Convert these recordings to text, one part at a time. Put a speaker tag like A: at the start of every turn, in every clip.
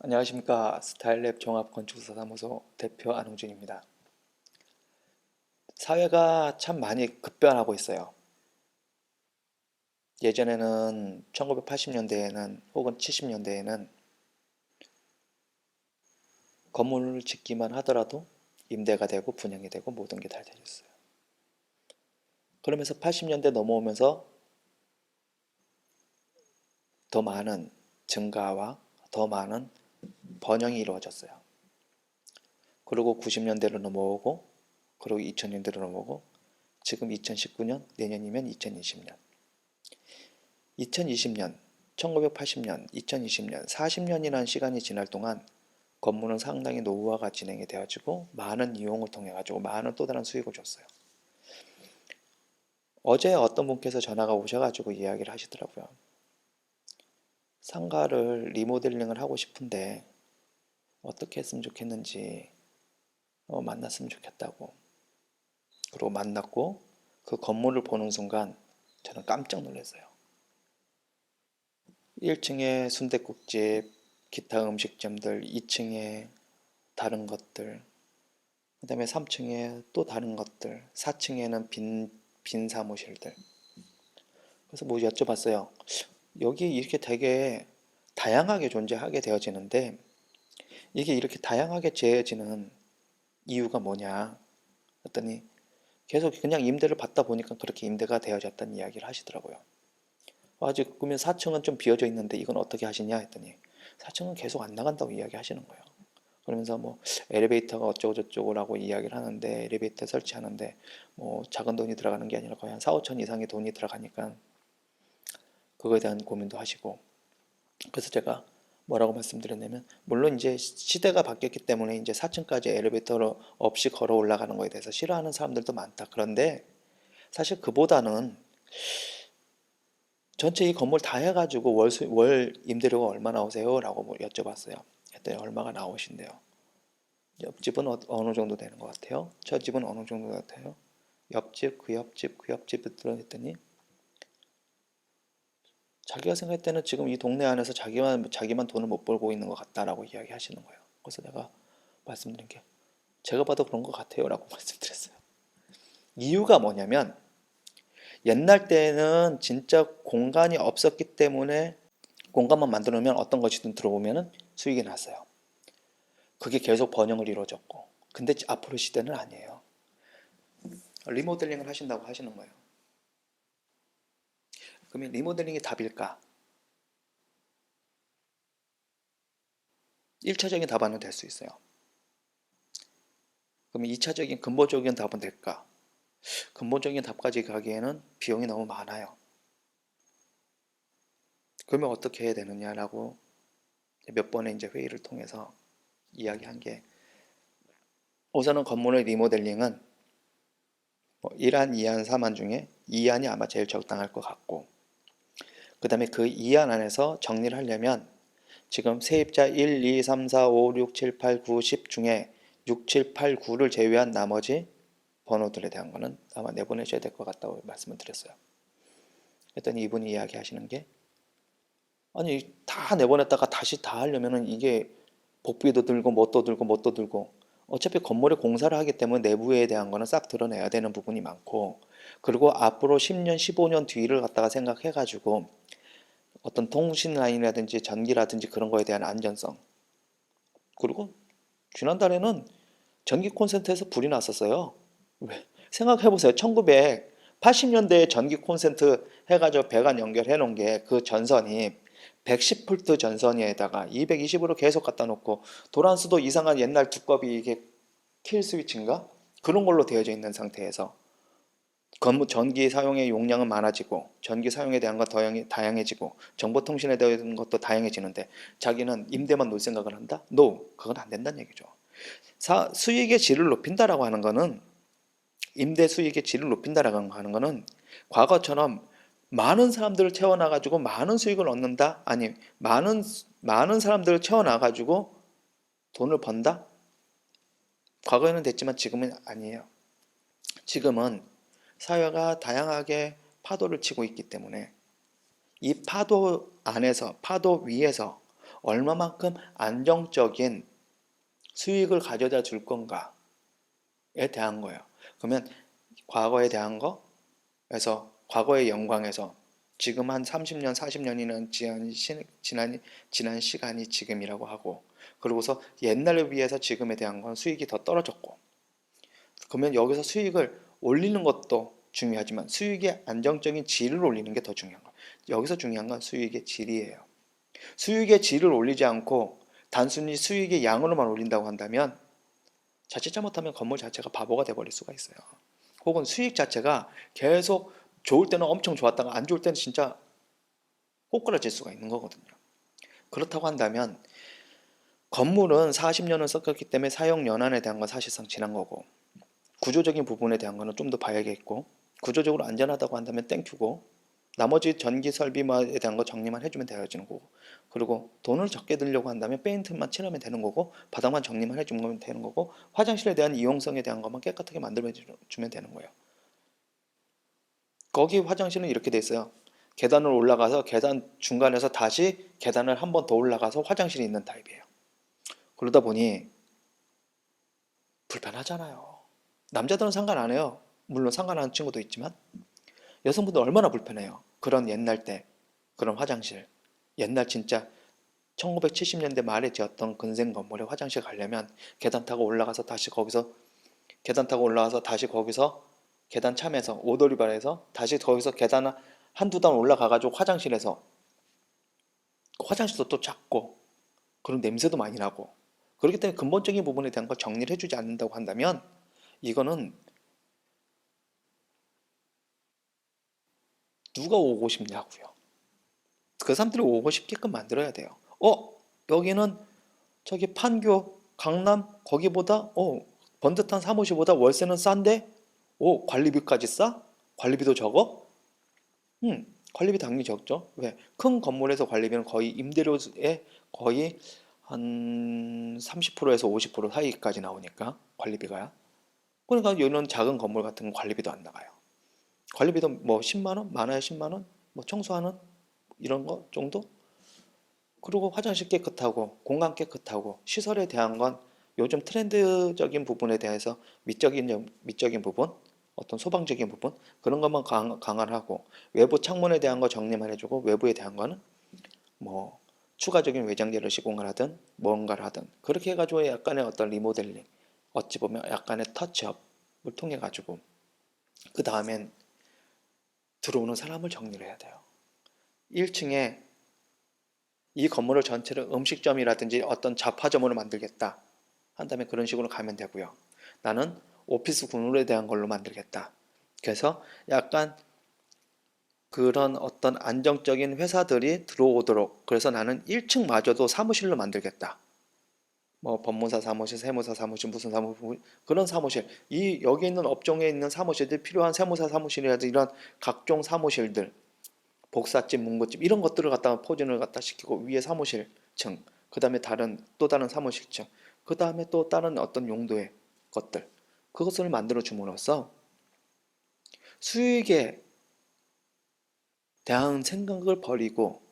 A: 안녕하십니까. 스타일랩 종합건축사사무소 대표 안홍준입니다. 사회가 참 많이 급변하고 있어요. 예전에는 1980년대에는 혹은 70년대에는 건물을 짓기만 하더라도 임대가 되고 분양이 되고 모든 게 다 되었어요. 그러면서 80년대 넘어오면서 더 많은 증가와 더 많은 번영이 이루어졌어요. 그리고 90년대로 넘어오고 그리고 2000년대로 넘어오고 지금 2019년, 내년이면 2020년 2020년, 1980년, 2020년, 40년이라는 시간이 지날 동안 건물은 상당히 노후화가 진행이 되어지고 많은 이용을 통해 가지고 많은 또 다른 수익을 줬어요. 어제 어떤 분께서 전화가 오셔가지고 이야기를 하시더라고요. 상가를 리모델링을 하고 싶은데 어떻게 했으면 좋겠는지 만났으면 좋겠다고. 그리고 만났고 그 건물을 보는 순간 저는 깜짝 놀랐어요. 1층에 순댓국집, 기타 음식점들, 2층에 다른 것들, 그 다음에 3층에 또 다른 것들, 4층에는 빈 사무실들. 그래서 뭐 여쭤봤어요. 여기 이렇게 되게 다양하게 존재하게 되어지는데 이게 이렇게 다양하게 재해지는 이유가 뭐냐 했더니 계속 그냥 임대를 받다 보니까 그렇게 임대가 되어졌다는 이야기를 하시더라고요. 아직 그러면 4층은 좀 비어져 있는데 이건 어떻게 하시냐 했더니 4층은 계속 안 나간다고 이야기하시는 거예요. 그러면서 뭐 엘리베이터가 어쩌고 저쩌고라고 이야기를 하는데 엘리베이터 설치하는데 뭐 작은 돈이 들어가는 게 아니라 거의 한 4, 5천 이상의 돈이 들어가니까 그거에 대한 고민도 하시고. 그래서 제가 뭐라고 말씀드렸냐면 물론 이제 시대가 바뀌었기 때문에 이제 4층까지 엘리베이터로 없이 걸어 올라가는 거에 대해서 싫어하는 사람들도 많다. 그런데 사실 그보다는 전체 이 건물 다 해가지고 월 임대료가 얼마 나오세요? 라고 뭐 여쭤봤어요. 그랬더니 얼마가 나오신대요. 옆집은 어느 정도 되는 것 같아요? 저 집은 어느 정도 같아요? 옆집, 그 옆집, 그 옆집을 들어냈더니 자기가 생각할 때는 지금 이 동네 안에서 자기만 돈을 못 벌고 있는 것 같다라고 이야기하시는 거예요. 그래서 내가 말씀드린 게 제가 봐도 그런 것 같아요라고 말씀드렸어요. 이유가 뭐냐면 옛날 때는 진짜 공간이 없었기 때문에 공간만 만들어 놓으면 어떤 것이든 들어오면 수익이 났어요. 그게 계속 번영을 이루어졌고 근데 앞으로 시대는 아니에요. 리모델링을 하신다고 하시는 거예요. 그러면 리모델링이 답일까? 1차적인 답안은 될 수 있어요. 그러면 2차적인 근본적인 답은 될까? 근본적인 답까지 가기에는 비용이 너무 많아요. 그러면 어떻게 해야 되느냐라고 몇 번의 이제 회의를 통해서 이야기한 게 우선은 건물의 리모델링은 뭐 1안, 2안, 3안 중에 2안이 아마 제일 적당할 것 같고 그 다음에 그 2안 안에서 정리를 하려면 지금 세입자 1, 2, 3, 4, 5, 6, 7, 8, 9, 10 중에 6, 7, 8, 9를 제외한 나머지 번호들에 대한 거는 아마 내보내셔야 될 것 같다고 말씀을 드렸어요. 그랬더니 이분이 이야기하시는 게 아니 다 내보냈다가 다시 다 하려면은 이게 복비도 들고 뭣도 들고 뭣도 들고 어차피 건물에 공사를 하기 때문에 내부에 대한 거는 싹 드러내야 되는 부분이 많고 그리고 앞으로 10년 15년 뒤를 갖다가 생각해 가지고 어떤 통신 라인이라든지 전기라든지 그런 거에 대한 안전성 그리고 지난달에는 전기 콘센트에서 불이 났었어요. 왜? 생각해보세요. 1980년대에 전기 콘센트 해가지고 배관 연결해 놓은 게 그 전선이 110V 전선에다가 220으로 계속 갖다 놓고 도란스도 이상한 옛날 두꺼비 이게 킬 스위치인가? 그런 걸로 되어져 있는 상태에서 전기 사용의 용량은 많아지고 전기 사용에 대한 건 다양해지고 정보통신에 대한 것도 다양해지는데 자기는 임대만 놓을 생각을 한다? No, 그건 안 된다는 얘기죠. 수익의 질을 높인다라고 하는 거는 임대 수익의 질을 높인다라고 하는 거는 과거처럼 많은 사람들을 채워놔 가지고 많은 수익을 얻는다? 아니 많은 사람들을 채워놔 가지고 돈을 번다? 과거에는 됐지만 지금은 아니에요. 지금은 사회가 다양하게 파도를 치고 있기 때문에 이 파도 안에서 파도 위에서 얼마만큼 안정적인 수익을 가져다 줄 건가에 대한 거예요. 그러면 과거에 대한 거에서 과거의 영광에서 지금 한 30년, 40년이나 지난 시간이 지금이라고 하고, 그러고서 옛날에 비해서 지금에 대한 건 수익이 더 떨어졌고, 그러면 여기서 수익을 올리는 것도 중요하지만 수익의 안정적인 질을 올리는 게 더 중요한 거예요. 여기서 중요한 건 수익의 질이에요. 수익의 질을 올리지 않고 단순히 수익의 양으로만 올린다고 한다면 자칫 잘못하면 건물 자체가 바보가 돼버릴 수가 있어요. 혹은 수익 자체가 계속 좋을 때는 엄청 좋았다가 안 좋을 때는 진짜 꼬꾸라질 수가 있는 거거든요. 그렇다고 한다면 건물은 40년을 썼기 때문에 사용 연한에 대한 건 사실상 지난 거고, 구조적인 부분에 대한 거는 좀 더 봐야겠고, 구조적으로 안전하다고 한다면 땡큐고, 나머지 전기 설비에 대한 거 정리만 해주면 되어지는 거고, 그리고 돈을 적게 들려고 한다면 페인트만 칠하면 되는 거고, 바닥만 정리만 해주면 되는 거고, 화장실에 대한 이용성에 대한 것만 깨끗하게 만들어주면 되는 거예요. 거기 화장실은 이렇게 돼 있어요. 계단을 올라가서 계단 중간에서 다시 계단을 한 번 더 올라가서 화장실이 있는 타입이에요. 그러다 보니 불편하잖아요. 남자들은 상관 안 해요. 물론 상관하는 친구도 있지만 여성분들 얼마나 불편해요. 그런 옛날 때 그런 화장실, 옛날 진짜 1970년대 말에 지었던 근생 건물에 화장실 가려면 계단 타고 올라가서 다시 거기서 계단 타고 올라가서 다시 거기서 계단 참에서 오돌이발에서 다시 거기서 계단 한두 단 올라가가지고 화장실에서, 화장실도 또 작고 그런 냄새도 많이 나고, 그렇기 때문에 근본적인 부분에 대한 걸 정리를 해주지 않는다고 한다면 이거는 누가 오고 싶냐고요. 그 사람들이 오고 싶게끔 만들어야 돼요. 여기는 저기 판교 강남 거기보다 번듯한 사무실보다 월세는 싼데 관리비까지 싸? 관리비도 적어? 관리비 당연히 적죠. 왜? 큰 건물에서 관리비는 거의 임대료의 거의 한 30%에서 50% 사이까지 나오니까 관리비가요. 그러니까 이런 작은 건물 같은 건 관리비도 안 나가요. 관리비도 뭐 10만 원, 많아야 10만 원, 뭐 청소하는 이런 거 정도? 그리고 화장실 깨끗하고 공간 깨끗하고 시설에 대한 건 요즘 트렌드적인 부분에 대해서 미적인 부분, 어떤 소방적인 부분 그런 것만 강화를 하고, 외부 창문에 대한 거 정리만 해주고 외부에 대한 거는 뭐 추가적인 외장재를 시공을 하든 뭔가를 하든 그렇게 해가지고 약간의 어떤 리모델링, 어찌 보면 약간의 터치업을 통해 가지고 그 다음엔 들어오는 사람을 정리를 해야 돼요. 1층에 이 건물을 전체를 음식점이라든지 어떤 잡화점으로 만들겠다 한다면 그런 식으로 가면 되고요. 나는 오피스 건물에 대한 걸로 만들겠다. 그래서 약간 그런 어떤 안정적인 회사들이 들어오도록, 그래서 나는 1층마저도 사무실로 만들겠다. 뭐 법무사 사무실, 세무사 사무실, 무슨 사무실, 그런 사무실, 이 여기 있는 업종에 있는 사무실들 필요한 세무사 사무실이라든지 이런 각종 사무실들, 복사집, 문고집 이런 것들을 갖다가 포진을 갖다 시키고, 위에 사무실층, 그 다음에 또 다른 사무실층, 그 다음에 또 다른 어떤 용도의 것들, 그것을 만들어 줌으로써 수익에 대한 생각을 버리고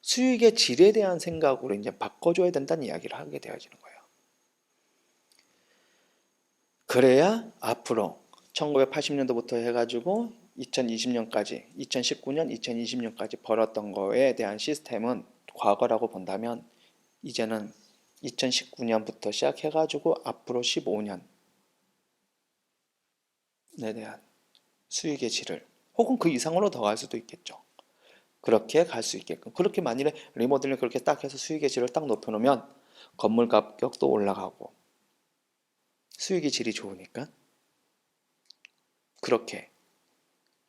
A: 수익의 질에 대한 생각으로 이제 바꿔줘야 된다는 이야기를 하게 되어지는 거예요. 그래야 앞으로 1980년도부터 해가지고 2020년까지, 2019년, 2020년까지 벌었던 거에 대한 시스템은 과거라고 본다면, 이제는 2019년부터 시작해가지고 앞으로 15년에 대한 수익의 질을, 혹은 그 이상으로 더 갈 수도 있겠죠. 그렇게 갈 수 있게끔, 그렇게 만일에 리모델링 그렇게 딱 해서 수익의 질을 딱 높여놓으면 건물 가격도 올라가고 수익의 질이 좋으니까, 그렇게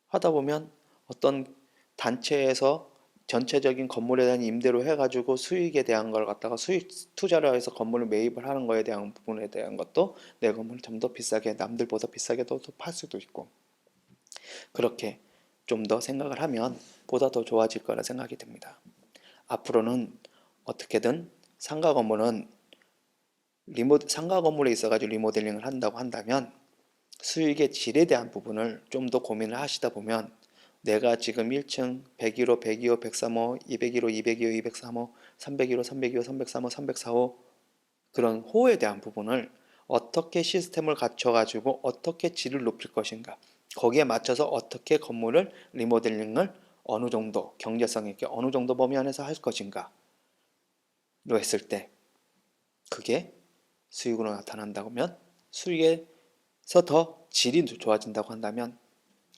A: 하다 보면 어떤 단체에서 전체적인 건물에 대한 임대로 해가지고 수익에 대한 걸 갖다가 수익 투자를 해서 건물을 매입을 하는 거에 대한 부분에 대한 것도 내 건물을 좀 더 비싸게, 남들보다 비싸게 더 팔 수도 있고, 그렇게 좀 더 생각을 하면 보다 더 좋아질 거라 생각이 듭니다. 앞으로는 어떻게든 상가 건물은 상가 건물에 있어가지고 리모델링을 한다고 한다면 수익의 질에 대한 부분을 좀 더 고민을 하시다 보면 내가 지금 1층 101호, 102호, 103호, 201호, 202호, 203호, 301호, 302호, 303호, 304호 그런 호에 대한 부분을 어떻게 시스템을 갖춰가지고 어떻게 질을 높일 것인가, 거기에 맞춰서 어떻게 건물을 리모델링을 어느 정도 경제성 있게 어느 정도 범위 안에서 할 것인가로 했을 때 그게 수익으로 나타난다면, 수익에서 더 질이 좋아진다고 한다면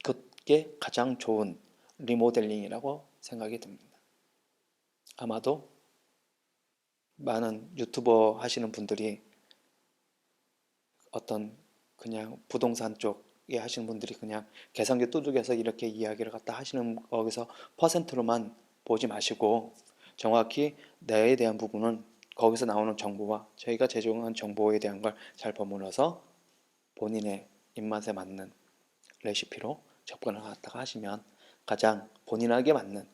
A: 그게 가장 좋은 리모델링이라고 생각이 듭니다. 아마도 많은 유튜버 하시는 분들이 어떤 그냥 부동산 쪽에 하시는 분들이 그냥 계산기 두들겨서 이렇게 이야기를 갖다 하시는 거기서 퍼센트로만 보지 마시고 정확히 내에 대한 부분은 거기서 나오는 정보와 저희가 제공한 정보에 대한 걸 잘 버무려서 본인의 입맛에 맞는 레시피로 접근을 갖다가 하시면 가장 본인에게 맞는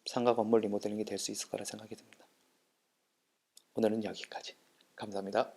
A: 상가 건물 리모델링이 될 수 있을 거라 생각이 듭니다. 오늘은 여기까지. 감사합니다.